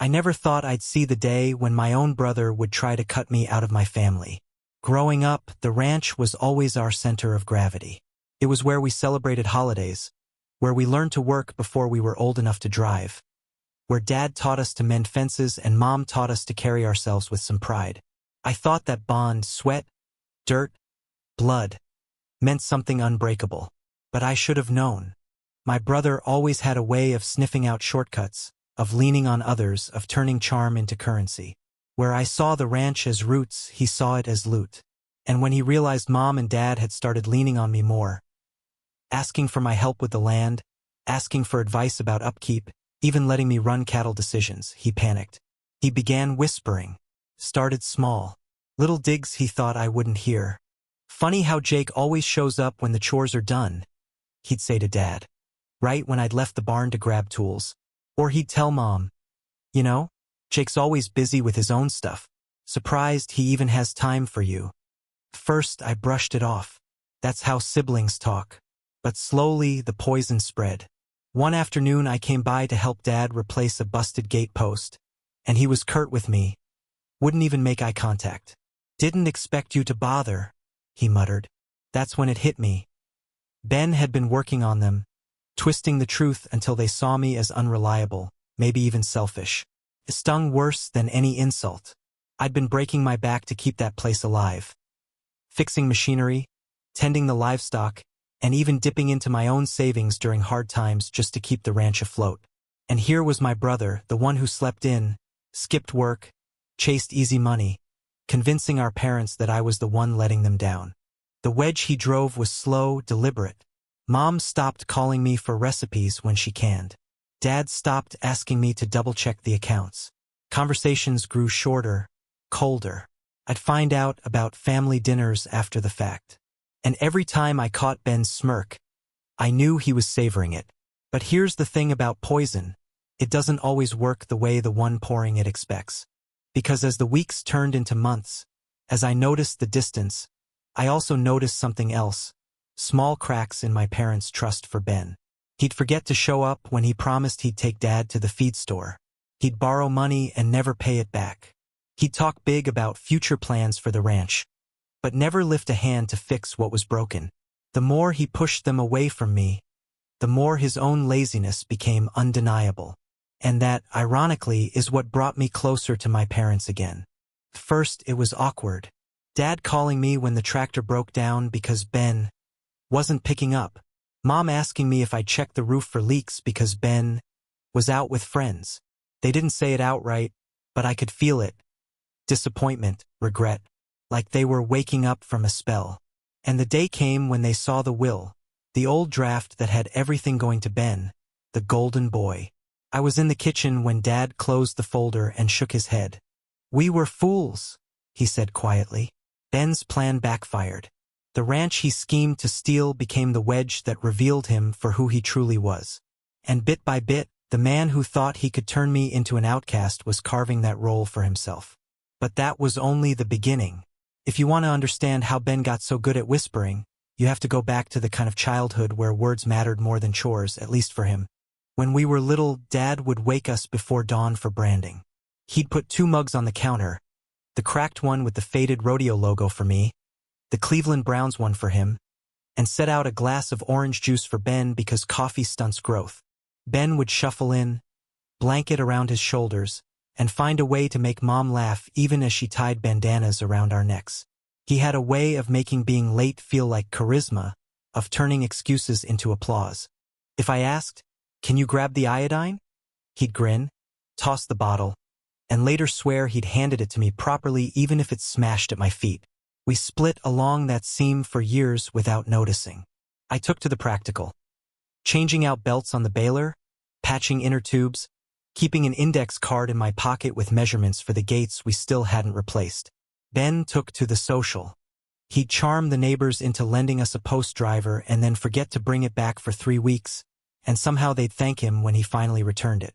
I never thought I'd see the day when my own brother would try to cut me out of my family. Growing up, the ranch was always our center of gravity. It was where we celebrated holidays, where we learned to work before we were old enough to drive, where Dad taught us to mend fences and Mom taught us to carry ourselves with some pride. I thought that bond, sweat, dirt, blood, meant something unbreakable. But I should have known. My brother always had a way of sniffing out shortcuts, of leaning on others, of turning charm into currency. Where I saw the ranch as roots, he saw it as loot. And when he realized Mom and Dad had started leaning on me more, asking for my help with the land, asking for advice about upkeep, even letting me run cattle decisions, he panicked. He began whispering. Started small. Little digs he thought I wouldn't hear. Funny how Jake always shows up when the chores are done, he'd say to Dad. Right when I'd left the barn to grab tools. Or he'd tell Mom, you know, Jake's always busy with his own stuff. Surprised he even has time for you. First, I brushed it off. That's how siblings talk. But slowly, the poison spread. One afternoon, I came by to help Dad replace a busted gate post. And he was curt with me. Wouldn't even make eye contact. Didn't expect you to bother, he muttered. That's when it hit me. Ben had been working on them, twisting the truth until they saw me as unreliable, maybe even selfish. It stung worse than any insult. I'd been breaking my back to keep that place alive. Fixing machinery, tending the livestock, and even dipping into my own savings during hard times just to keep the ranch afloat. And here was my brother, the one who slept in, skipped work, chased easy money, convincing our parents that I was the one letting them down. The wedge he drove was slow, deliberate. Mom stopped calling me for recipes when she canned. Dad stopped asking me to double-check the accounts. Conversations grew shorter, colder. I'd find out about family dinners after the fact. And every time I caught Ben's smirk, I knew he was savoring it. But here's the thing about poison. It doesn't always work the way the one pouring it expects. Because as the weeks turned into months, as I noticed the distance, I also noticed something else. Small cracks in my parents' trust for Ben. He'd forget to show up when he promised he'd take Dad to the feed store. He'd borrow money and never pay it back. He'd talk big about future plans for the ranch, but never lift a hand to fix what was broken. The more he pushed them away from me, the more his own laziness became undeniable. And that, ironically, is what brought me closer to my parents again. First, it was awkward. Dad calling me when the tractor broke down because Ben wasn't picking up. Mom asking me if I checked the roof for leaks because Ben was out with friends. They didn't say it outright, but I could feel it. Disappointment, regret, like they were waking up from a spell. And the day came when they saw the will, the old draft that had everything going to Ben, the golden boy. I was in the kitchen when Dad closed the folder and shook his head. We were fools, he said quietly. Ben's plan backfired. The ranch he schemed to steal became the wedge that revealed him for who he truly was. And bit by bit, the man who thought he could turn me into an outcast was carving that role for himself. But that was only the beginning. If you want to understand how Ben got so good at whispering, you have to go back to the kind of childhood where words mattered more than chores, at least for him. When we were little, Dad would wake us before dawn for branding. He'd put 2 mugs on the counter, the cracked one with the faded rodeo logo for me, the Cleveland Browns one for him, and set out a glass of orange juice for Ben because coffee stunts growth. Ben would shuffle in, blanket around his shoulders, and find a way to make Mom laugh even as she tied bandanas around our necks. He had a way of making being late feel like charisma, of turning excuses into applause. If I asked, "Can you grab the iodine?" he'd grin, toss the bottle, and later swear he'd handed it to me properly even if it smashed at my feet. We split along that seam for years without noticing. I took to the practical. Changing out belts on the baler, patching inner tubes, keeping an index card in my pocket with measurements for the gates we still hadn't replaced. Ben took to the social. He'd charm the neighbors into lending us a post driver and then forget to bring it back for 3 weeks, and somehow they'd thank him when he finally returned it.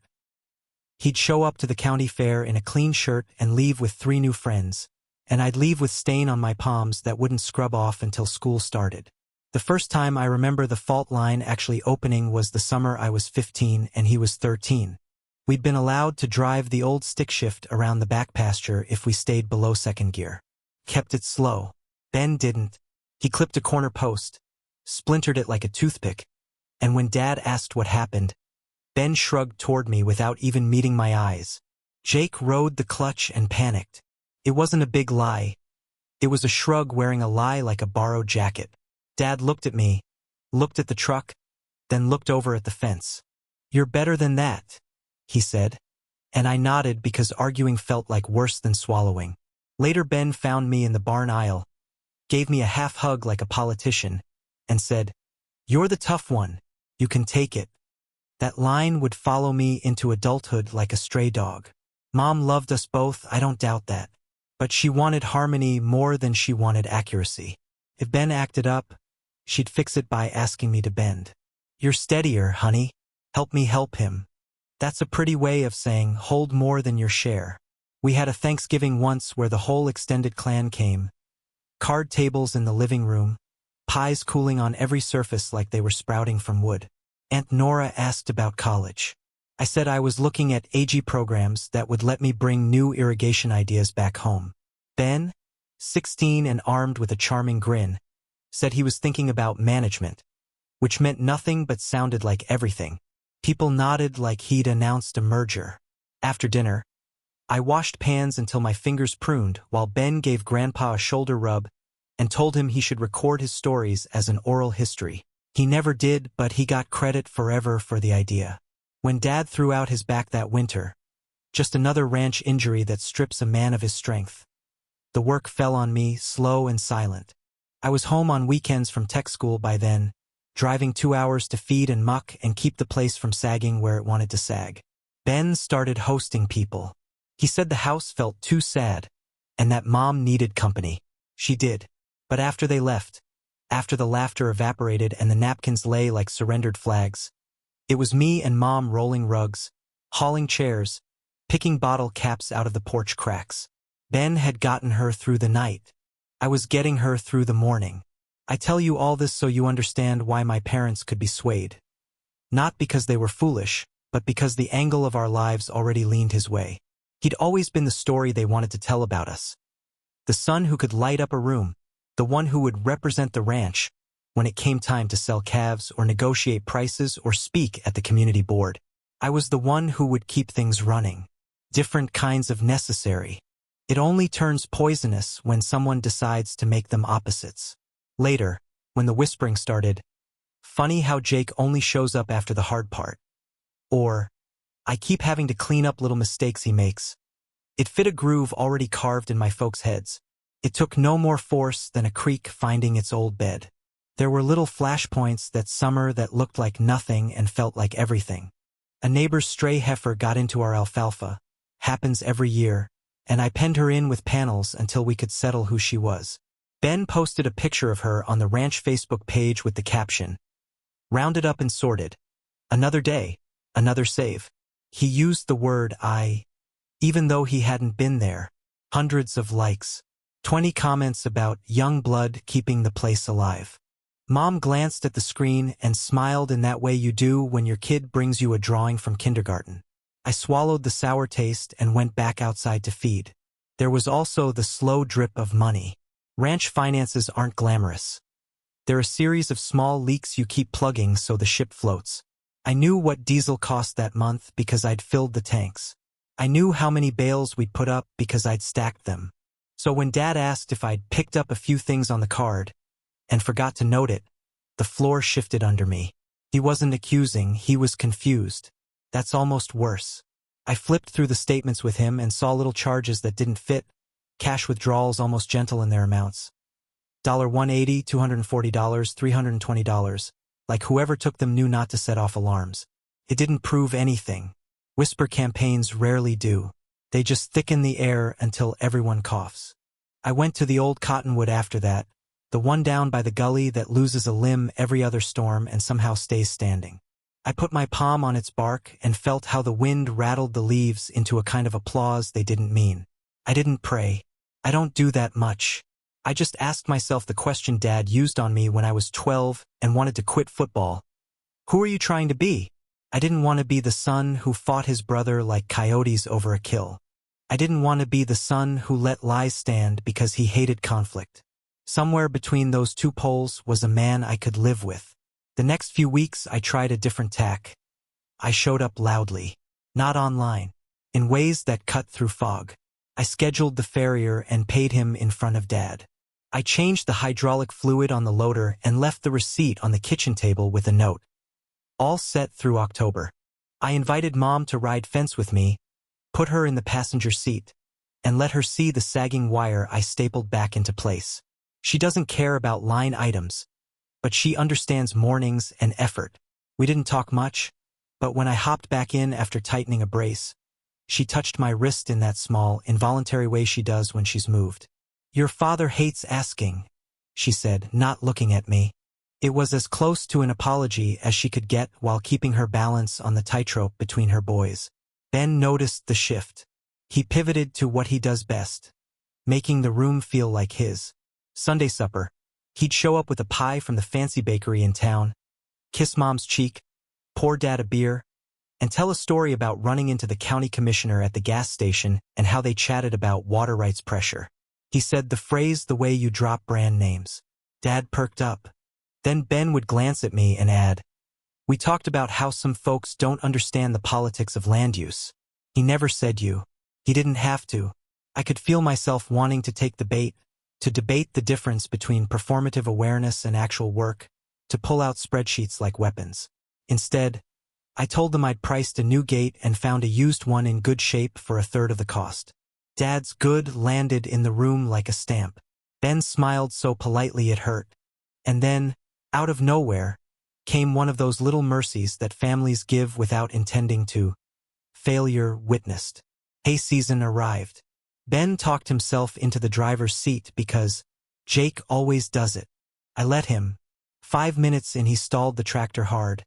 He'd show up to the county fair in a clean shirt and leave with 3 new friends, and I'd leave with stain on my palms that wouldn't scrub off until school started. The first time I remember the fault line actually opening was the summer I was 15 and he was 13. We'd been allowed to drive the old stick shift around the back pasture if we stayed below second gear. Kept it slow. Ben didn't. He clipped a corner post, splintered it like a toothpick, and when Dad asked what happened, Ben shrugged toward me without even meeting my eyes. Jake rode the clutch and panicked. It wasn't a big lie. It was a shrug wearing a lie like a borrowed jacket. Dad looked at me, looked at the truck, then looked over at the fence. "You're better than that," he said, and I nodded because arguing felt like worse than swallowing. Later Ben found me in the barn aisle, gave me a half hug like a politician, and said, "You're the tough one. You can take it." That line would follow me into adulthood like a stray dog. Mom loved us both, I don't doubt that. But she wanted harmony more than she wanted accuracy. If Ben acted up, she'd fix it by asking me to bend. "You're steadier, honey. Help me help him." That's a pretty way of saying hold more than your share. We had a Thanksgiving once where the whole extended clan came. Card tables in the living room, pies cooling on every surface like they were sprouting from wood. Aunt Nora asked about college. I said I was looking at AG programs that would let me bring new irrigation ideas back home. Ben, 16 and armed with a charming grin, said he was thinking about management, which meant nothing but sounded like everything. People nodded like he'd announced a merger. After dinner, I washed pans until my fingers pruned while Ben gave Grandpa a shoulder rub and told him he should record his stories as an oral history. He never did, but he got credit forever for the idea. When Dad threw out his back that winter, just another ranch injury that strips a man of his strength, the work fell on me, slow and silent. I was home on weekends from tech school by then, driving 2 hours to feed and muck and keep the place from sagging where it wanted to sag. Ben started hosting people. He said the house felt too sad, and that Mom needed company. She did. But after they left, after the laughter evaporated and the napkins lay like surrendered flags, it was me and Mom rolling rugs, hauling chairs, picking bottle caps out of the porch cracks. Ben had gotten her through the night. I was getting her through the morning. I tell you all this so you understand why my parents could be swayed. Not because they were foolish, but because the angle of our lives already leaned his way. He'd always been the story they wanted to tell about us. The son who could light up a room, the one who would represent the ranch when it came time to sell calves or negotiate prices or speak at the community board. I was the one who would keep things running. Different kinds of necessary. It only turns poisonous when someone decides to make them opposites. Later, when the whispering started, "Funny how Jake only shows up after the hard part." Or, "I keep having to clean up little mistakes he makes." It fit a groove already carved in my folks' heads. It took no more force than a creek finding its old bed. There were little flashpoints that summer that looked like nothing and felt like everything. A neighbor's stray heifer got into our alfalfa. Happens every year. And I penned her in with panels until we could settle who she was. Ben posted a picture of her on the ranch Facebook page with the caption, "Rounded up and sorted. Another day, another save." He used the word I, even though he hadn't been there. Hundreds of likes. 20 comments about young blood keeping the place alive. Mom glanced at the screen and smiled in that way you do when your kid brings you a drawing from kindergarten. I swallowed the sour taste and went back outside to feed. There was also the slow drip of money. Ranch finances aren't glamorous. They're a series of small leaks you keep plugging so the ship floats. I knew what diesel cost that month because I'd filled the tanks. I knew how many bales we'd put up because I'd stacked them. So when Dad asked if I'd picked up a few things on the card and forgot to note it, the floor shifted under me. He wasn't accusing, he was confused. That's almost worse. I flipped through the statements with him and saw little charges that didn't fit, cash withdrawals almost gentle in their amounts. $180, $240, $320, like whoever took them knew not to set off alarms. It didn't prove anything. Whisper campaigns rarely do. They just thicken the air until everyone coughs. I went to the old cottonwood after that, the one down by the gully that loses a limb every other storm and somehow stays standing. I put my palm on its bark and felt how the wind rattled the leaves into a kind of applause they didn't mean. I didn't pray. I don't do that much. I just asked myself the question Dad used on me when I was 12 and wanted to quit football. Who are you trying to be? I didn't want to be the son who fought his brother like coyotes over a kill. I didn't want to be the son who let lies stand because he hated conflict. Somewhere between those two poles was a man I could live with. The next few weeks I tried a different tack. I showed up loudly. Not online. In ways that cut through fog. I scheduled the farrier and paid him in front of Dad. I changed the hydraulic fluid on the loader and left the receipt on the kitchen table with a note. All set through October. I invited Mom to ride fence with me, put her in the passenger seat, and let her see the sagging wire I stapled back into place. She doesn't care about line items, but she understands mornings and effort. We didn't talk much, but when I hopped back in after tightening a brace, she touched my wrist in that small, involuntary way she does when she's moved. "Your father hates asking," she said, not looking at me. It was as close to an apology as she could get while keeping her balance on the tightrope between her boys. Ben noticed the shift. He pivoted to what he does best, making the room feel like his. Sunday supper. He'd show up with a pie from the fancy bakery in town, kiss Mom's cheek, pour Dad a beer, and tell a story about running into the county commissioner at the gas station and how they chatted about water rights pressure. He said the phrase "the way you drop brand names." Dad perked up. Then Ben would glance at me and add, "We talked about how some folks don't understand the politics of land use." He never said you. He didn't have to. I could feel myself wanting to take the bait, to debate the difference between performative awareness and actual work, to pull out spreadsheets like weapons. Instead, I told them I'd priced a new gate and found a used one in good shape for a third of the cost. Dad's good landed in the room like a stamp. Ben smiled so politely it hurt. And then, out of nowhere, came one of those little mercies that families give without intending to. Failure witnessed. Hay season arrived. Ben talked himself into the driver's seat because Jake always does it. I let him. 5 minutes in he stalled the tractor hard,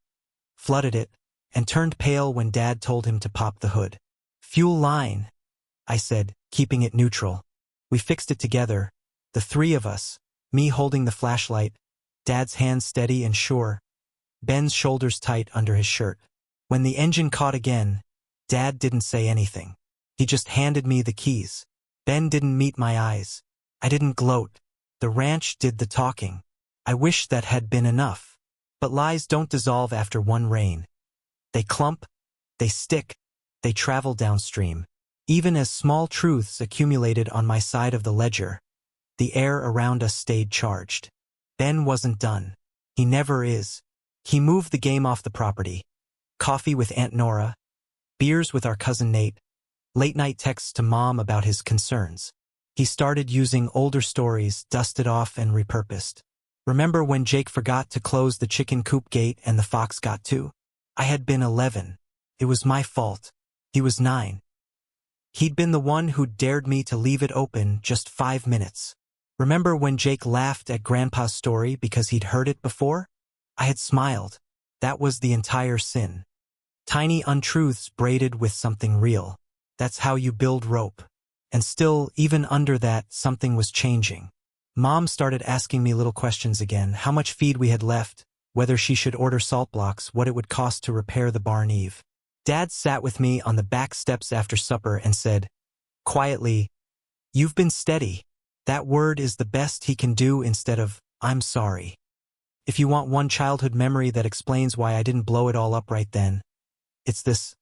flooded it, and turned pale when Dad told him to pop the hood. "Fuel line," I said, keeping it neutral. We fixed it together, the three of us, me holding the flashlight, Dad's hands steady and sure, Ben's shoulders tight under his shirt. When the engine caught again, Dad didn't say anything. He just handed me the keys. Ben didn't meet my eyes. I didn't gloat. The ranch did the talking. I wish that had been enough. But lies don't dissolve after one rain. They clump, they stick, they travel downstream. Even as small truths accumulated on my side of the ledger, the air around us stayed charged. Ben wasn't done. He never is. He moved the game off the property. Coffee with Aunt Nora, beers with our cousin Nate, late-night texts to Mom about his concerns. He started using older stories, dusted off and repurposed. Remember when Jake forgot to close the chicken coop gate and the fox got to? I had been 11. It was my fault. He was 9. He'd been the one who dared me to leave it open just 5 minutes. Remember when Jake laughed at Grandpa's story because he'd heard it before? I had smiled. That was the entire sin. Tiny untruths braided with something real. That's how you build rope. And still, even under that, something was changing. Mom started asking me little questions again, how much feed we had left, whether she should order salt blocks, what it would cost to repair the barn eave. Dad sat with me on the back steps after supper and said, quietly, "You've been steady." That word is the best he can do instead of, "I'm sorry." If you want one childhood memory that explains why I didn't blow it all up right then, it's this.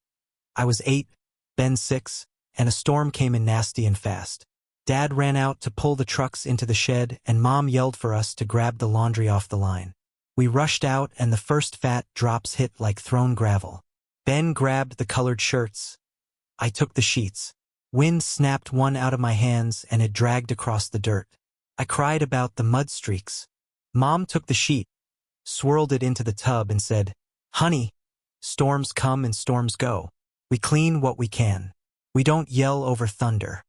I was 8, Ben 6, and a storm came in nasty and fast. Dad ran out to pull the trucks into the shed, and Mom yelled for us to grab the laundry off the line. We rushed out, and the first fat drops hit like thrown gravel. Ben grabbed the colored shirts. I took the sheets. Wind snapped one out of my hands, and it dragged across the dirt. I cried about the mud streaks. Mom took the sheet, swirled it into the tub, and said, "Honey, storms come and storms go. We clean what we can. We don't yell over thunder."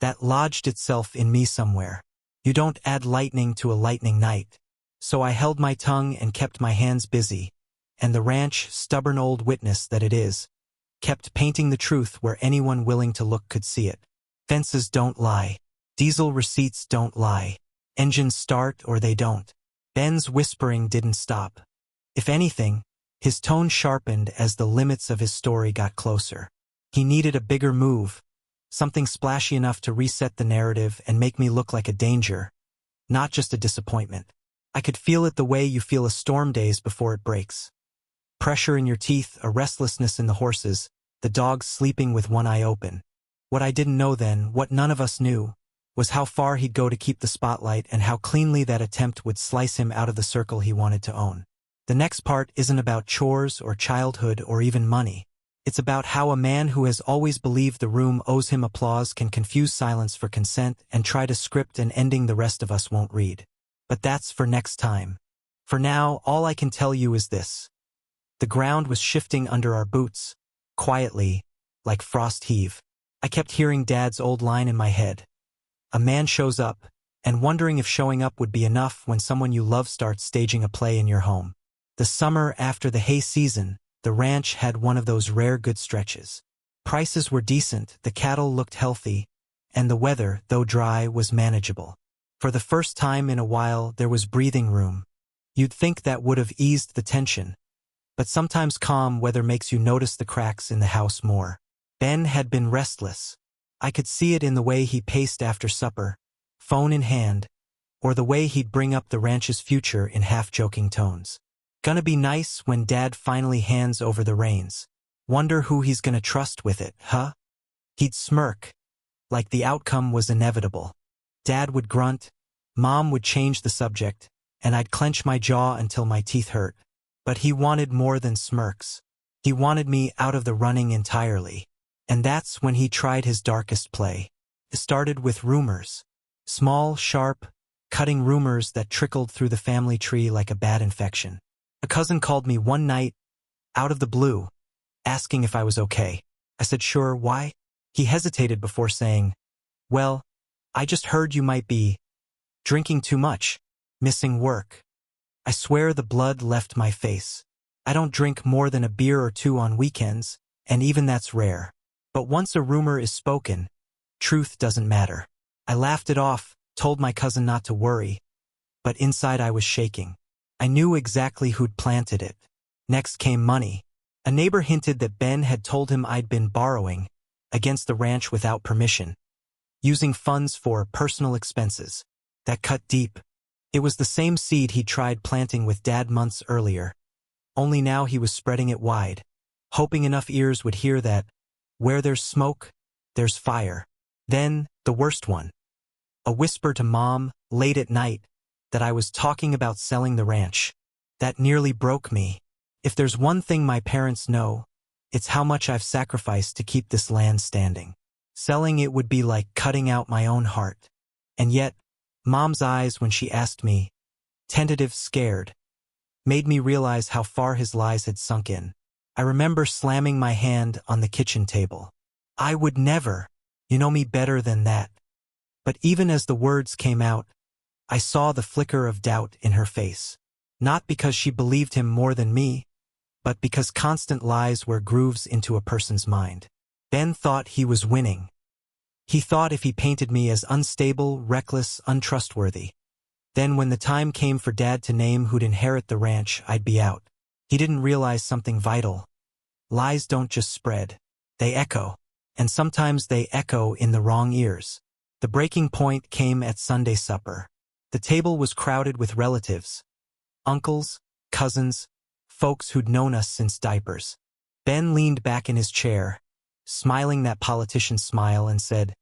That lodged itself in me somewhere. You don't add lightning to a lightning night. So I held my tongue and kept my hands busy, and the ranch, stubborn old witness that it is, kept painting the truth where anyone willing to look could see it. Fences don't lie. Diesel receipts don't lie. Engines start or they don't. Ben's whispering didn't stop. If anything, His tone sharpened as the limits of his story got closer. He needed a bigger move, something splashy enough to reset the narrative and make me look like a danger, not just a disappointment. I could feel it the way you feel a storm days before it breaks. Pressure in your teeth, a restlessness in the horses, the dogs sleeping with one eye open. What I didn't know then, what none of us knew, was how far he'd go to keep the spotlight and how cleanly that attempt would slice him out of the circle he wanted to own. The next part isn't about chores or childhood or even money. It's about how a man who has always believed the room owes him applause can confuse silence for consent and try to script an ending the rest of us won't read. But that's for next time. For now, all I can tell you is this. The ground was shifting under our boots, quietly, like frost heave. I kept hearing Dad's old line in my head. A man shows up, and wondering if showing up would be enough when someone you love starts staging a play in your home. The summer after the hay season, the ranch had one of those rare good stretches. Prices were decent, the cattle looked healthy, and the weather, though dry, was manageable. For the first time in a while, there was breathing room. You'd think that would have eased the tension. But sometimes calm weather makes you notice the cracks in the house more. Ben had been restless. I could see it in the way he paced after supper, phone in hand, or the way he'd bring up the ranch's future in half-joking tones. Gonna be nice when Dad finally hands over the reins. Wonder who he's gonna trust with it, huh? He'd smirk, like the outcome was inevitable. Dad would grunt, Mom would change the subject, and I'd clench my jaw until my teeth hurt. But he wanted more than smirks. He wanted me out of the running entirely. And that's when he tried his darkest play. It started with rumors. Small, sharp, cutting rumors that trickled through the family tree like a bad infection. A cousin called me one night, out of the blue, asking if I was okay. I said, sure, why? He hesitated before saying, well, I just heard you might be drinking too much, missing work. I swear the blood left my face. I don't drink more than a beer or two on weekends, and even that's rare. But once a rumor is spoken, truth doesn't matter. I laughed it off, told my cousin not to worry, but inside I was shaking. I knew exactly who'd planted it. Next came money. A neighbor hinted that Ben had told him I'd been borrowing against the ranch without permission, using funds for personal expenses. That cut deep. It was the same seed he'd tried planting with Dad months earlier, only now he was spreading it wide, hoping enough ears would hear that where there's smoke, there's fire. Then, the worst one. A whisper to Mom, late at night, that I was talking about selling the ranch. That nearly broke me. If there's one thing my parents know, it's how much I've sacrificed to keep this land standing. Selling it would be like cutting out my own heart. And yet, Mom's eyes when she asked me, tentative, scared, made me realize how far his lies had sunk in. I remember slamming my hand on the kitchen table. I would never. You know me better than that. But even as the words came out, I saw the flicker of doubt in her face. Not because she believed him more than me, but because constant lies were grooves into a person's mind. Ben thought he was winning. He thought if he painted me as unstable, reckless, untrustworthy, then when the time came for Dad to name who'd inherit the ranch, I'd be out. He didn't realize something vital. Lies don't just spread. They echo. And sometimes they echo in the wrong ears. The breaking point came at Sunday supper. The table was crowded with relatives. Uncles, cousins, folks who'd known us since diapers. Ben leaned back in his chair, smiling that politician smile, and said,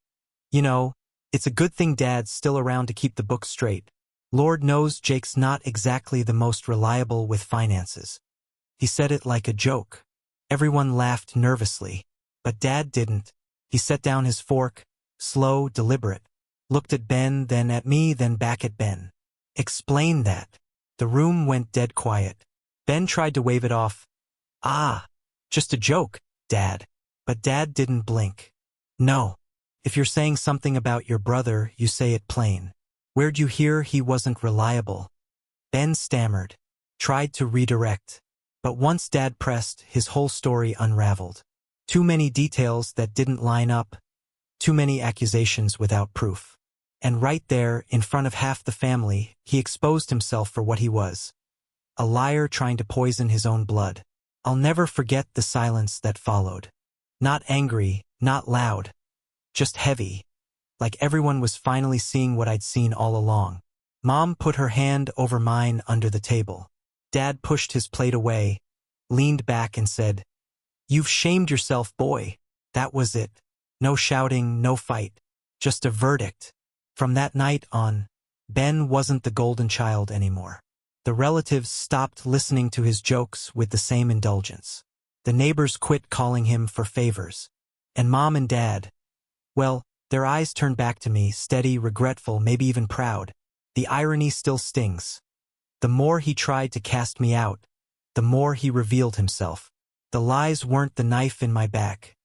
you know, it's a good thing Dad's still around to keep the books straight. Lord knows Jake's not exactly the most reliable with finances. He said it like a joke. Everyone laughed nervously, but Dad didn't. He set down his fork, slow, deliberate, looked at Ben, then at me, then back at Ben. Explain that. The room went dead quiet. Ben tried to wave it off. Ah, just a joke, Dad. But Dad didn't blink. No. If you're saying something about your brother, you say it plain. Where'd you hear he wasn't reliable? Ben stammered, tried to redirect. But once Dad pressed, his whole story unraveled. Too many details that didn't line up. Too many accusations without proof. And right there, in front of half the family, he exposed himself for what he was. A liar trying to poison his own blood. I'll never forget the silence that followed. Not angry, not loud, just heavy, like everyone was finally seeing what I'd seen all along. Mom put her hand over mine under the table. Dad pushed his plate away, leaned back and said, "You've shamed yourself, boy." That was it. No shouting, no fight. Just a verdict. From that night on, Ben wasn't the golden child anymore. The relatives stopped listening to his jokes with the same indulgence. The neighbors quit calling him for favors. And Mom and Dad, well, their eyes turned back to me, steady, regretful, maybe even proud. The irony still stings. The more he tried to cast me out, the more he revealed himself. The lies weren't the knife in my back.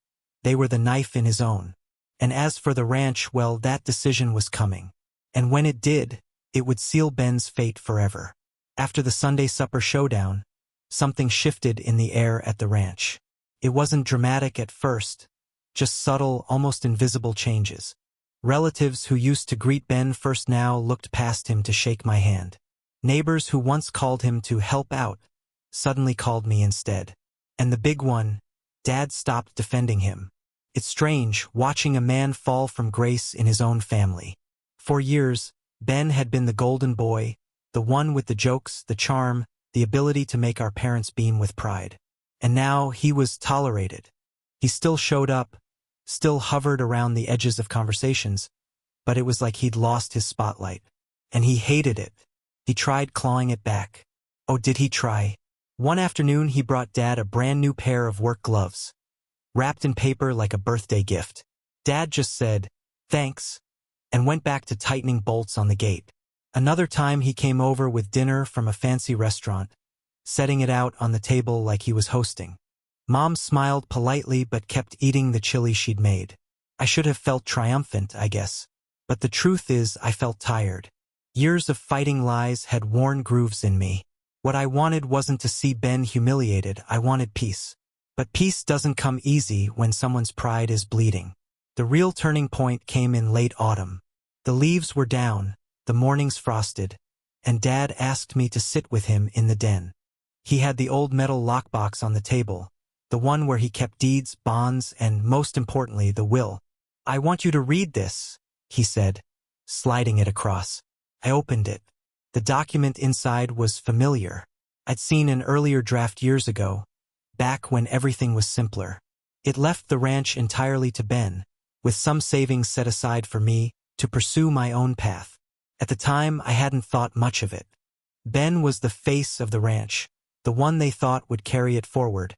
They were the knife in his own. And as for the ranch, well, that decision was coming. And when it did, it would seal Ben's fate forever. After the Sunday supper showdown, something shifted in the air at the ranch. It wasn't dramatic at first, just subtle, almost invisible changes. Relatives who used to greet Ben first now looked past him to shake my hand. Neighbors who once called him to help out suddenly called me instead. And the big one, Dad stopped defending him. It's strange, watching a man fall from grace in his own family. For years, Ben had been the golden boy, the one with the jokes, the charm, the ability to make our parents beam with pride. And now he was tolerated. He still showed up, still hovered around the edges of conversations, but it was like he'd lost his spotlight. And he hated it. He tried clawing it back. Oh, did he try? One afternoon he brought Dad a brand new pair of work gloves, wrapped in paper like a birthday gift. Dad just said, "Thanks," and went back to tightening bolts on the gate. Another time he came over with dinner from a fancy restaurant, setting it out on the table like he was hosting. Mom smiled politely but kept eating the chili she'd made. I should have felt triumphant, I guess. But the truth is, I felt tired. Years of fighting lies had worn grooves in me. What I wanted wasn't to see Ben humiliated, I wanted peace. But peace doesn't come easy when someone's pride is bleeding. The real turning point came in late autumn. The leaves were down, the mornings frosted, and Dad asked me to sit with him in the den. He had the old metal lockbox on the table, the one where he kept deeds, bonds, and, most importantly, the will. "I want you to read this," he said, sliding it across. I opened it. The document inside was familiar. I'd seen an earlier draft years ago, back when everything was simpler. It left the ranch entirely to Ben, with some savings set aside for me to pursue my own path. At the time, I hadn't thought much of it. Ben was the face of the ranch, the one they thought would carry it forward,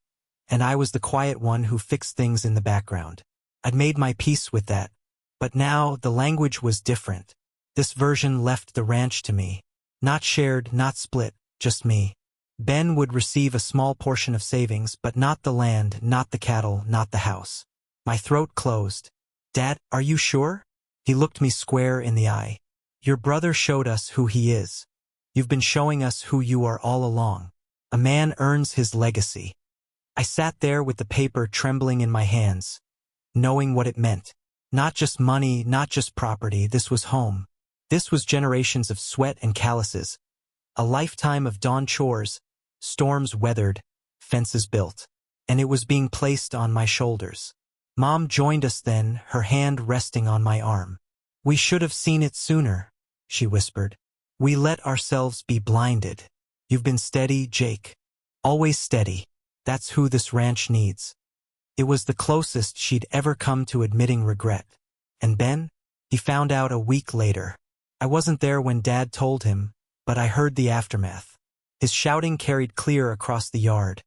and I was the quiet one who fixed things in the background. I'd made my peace with that. But now the language was different. This version left the ranch to me. Not shared, not split, just me. Ben would receive a small portion of savings, but not the land, not the cattle, not the house. My throat closed. "Dad, are you sure?" He looked me square in the eye. "Your brother showed us who he is. You've been showing us who you are all along. A man earns his legacy." I sat there with the paper trembling in my hands, knowing what it meant. Not just money, not just property, this was home. This was generations of sweat and calluses, a lifetime of dawn chores, storms weathered, fences built. And it was being placed on my shoulders. Mom joined us then, her hand resting on my arm. "We should have seen it sooner," she whispered. "We let ourselves be blinded. You've been steady, Jake. Always steady. That's who this ranch needs." It was the closest she'd ever come to admitting regret. And Ben? He found out a week later. I wasn't there when Dad told him, but I heard the aftermath. His shouting carried clear across the yard.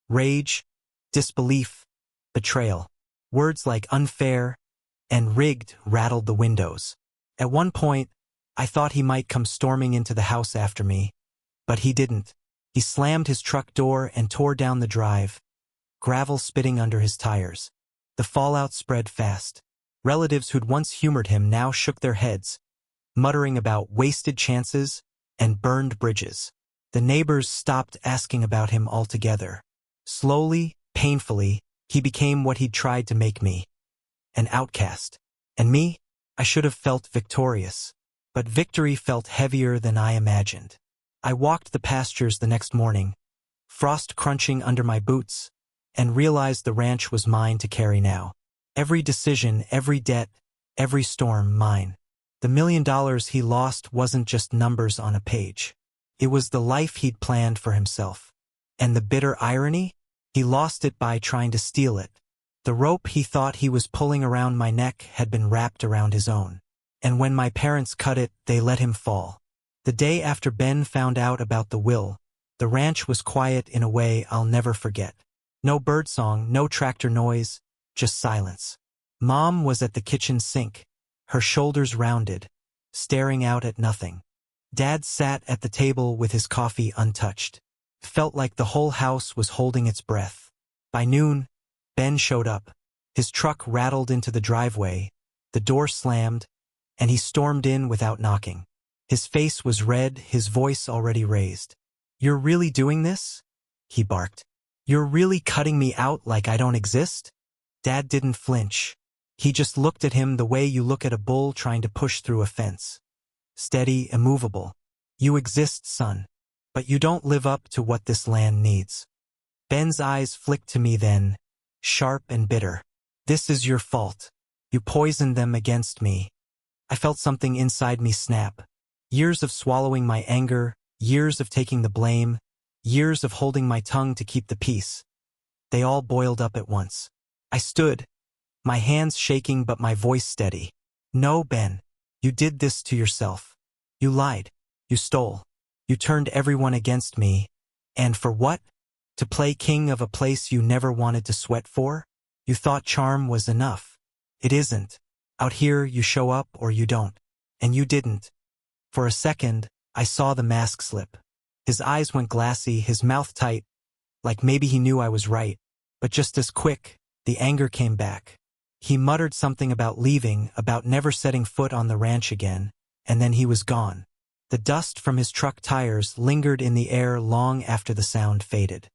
Rage, disbelief, betrayal. Words like unfair and rigged rattled the windows. At one point, I thought he might come storming into the house after me, but he didn't. He slammed his truck door and tore down the drive, gravel spitting under his tires. The fallout spread fast. Relatives who'd once humored him now shook their heads, muttering about wasted chances and burned bridges. The neighbors stopped asking about him altogether. Slowly, painfully, he became what he'd tried to make me, an outcast. And me, I should have felt victorious. But victory felt heavier than I imagined. I walked the pastures the next morning, frost crunching under my boots, and realized the ranch was mine to carry now. Every decision, every debt, every storm, mine. The $1 million he lost wasn't just numbers on a page. It was the life he'd planned for himself. And the bitter irony? He lost it by trying to steal it. The rope he thought he was pulling around my neck had been wrapped around his own. And when my parents cut it, they let him fall. The day after Ben found out about the will, the ranch was quiet in a way I'll never forget. No birdsong, no tractor noise, just silence. Mom was at the kitchen sink, her shoulders rounded, staring out at nothing. Dad sat at the table with his coffee untouched. Felt like the whole house was holding its breath. By noon, Ben showed up. His truck rattled into the driveway, the door slammed, and he stormed in without knocking. His face was red, his voice already raised. "You're really doing this?" he barked. "You're really cutting me out like I don't exist?" Dad didn't flinch. He just looked at him the way you look at a bull trying to push through a fence. Steady, immovable. "You exist, son. But you don't live up to what this land needs." Ben's eyes flicked to me then, sharp and bitter. "This is your fault. You poisoned them against me." I felt something inside me snap. Years of swallowing my anger, years of taking the blame, years of holding my tongue to keep the peace. They all boiled up at once. I stood, my hands shaking but my voice steady. "No, Ben. You did this to yourself. You lied. You stole. You turned everyone against me. And for what? To play king of a place you never wanted to sweat for? You thought charm was enough. It isn't. Out here you show up or you don't. And you didn't." For a second, I saw the mask slip. His eyes went glassy, his mouth tight, like maybe he knew I was right. But just as quick, the anger came back. He muttered something about leaving, about never setting foot on the ranch again, and then he was gone. The dust from his truck tires lingered in the air long after the sound faded.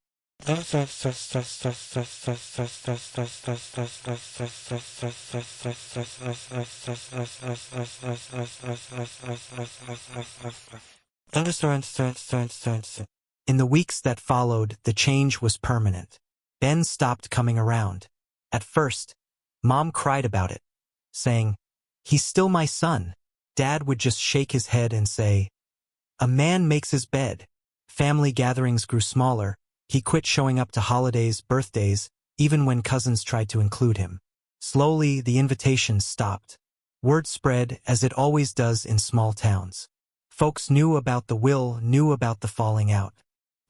In the weeks that followed, the change was permanent. Ben stopped coming around. At first, Mom cried about it, saying, "He's still my son." Dad would just shake his head and say, "A man makes his bed." Family gatherings grew smaller. He quit showing up to holidays, birthdays, even when cousins tried to include him. Slowly, the invitations stopped. Word spread, as it always does in small towns. Folks knew about the will, knew about the falling out.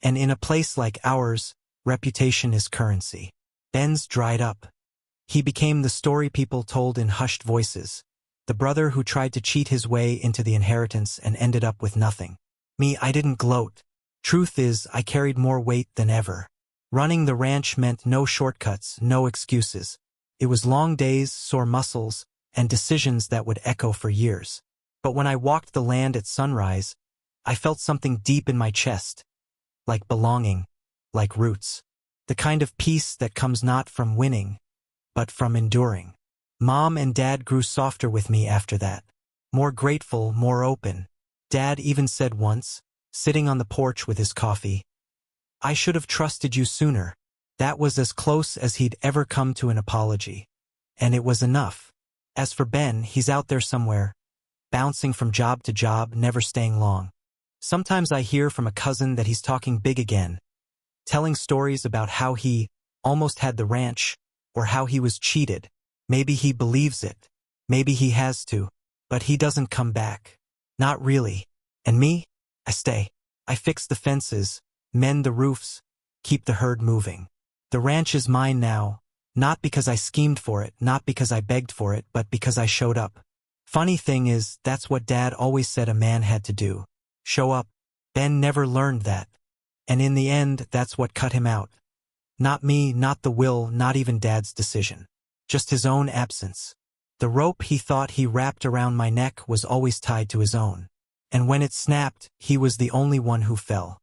And in a place like ours, reputation is currency. Ben's dried up. He became the story people told in hushed voices. The brother who tried to cheat his way into the inheritance and ended up with nothing. Me, I didn't gloat. Truth is, I carried more weight than ever. Running the ranch meant no shortcuts, no excuses. It was long days, sore muscles, and decisions that would echo for years. But when I walked the land at sunrise, I felt something deep in my chest. Like belonging, like roots. The kind of peace that comes not from winning, but from enduring. Mom and Dad grew softer with me after that. More grateful, more open. Dad even said once, sitting on the porch with his coffee, "I should have trusted you sooner." That was as close as he'd ever come to an apology. And it was enough. As for Ben, he's out there somewhere, bouncing from job to job, never staying long. Sometimes I hear from a cousin that he's talking big again, telling stories about how he almost had the ranch, or how he was cheated. Maybe he believes it. Maybe he has to. But he doesn't come back. Not really. And me? I stay. I fix the fences, mend the roofs, keep the herd moving. The ranch is mine now, not because I schemed for it, not because I begged for it, but because I showed up. Funny thing is, that's what Dad always said a man had to do. Show up. Ben never learned that. And in the end, that's what cut him out. Not me, not the will, not even Dad's decision. Just his own absence. The rope he thought he wrapped around my neck was always tied to his own. And when it snapped, he was the only one who fell.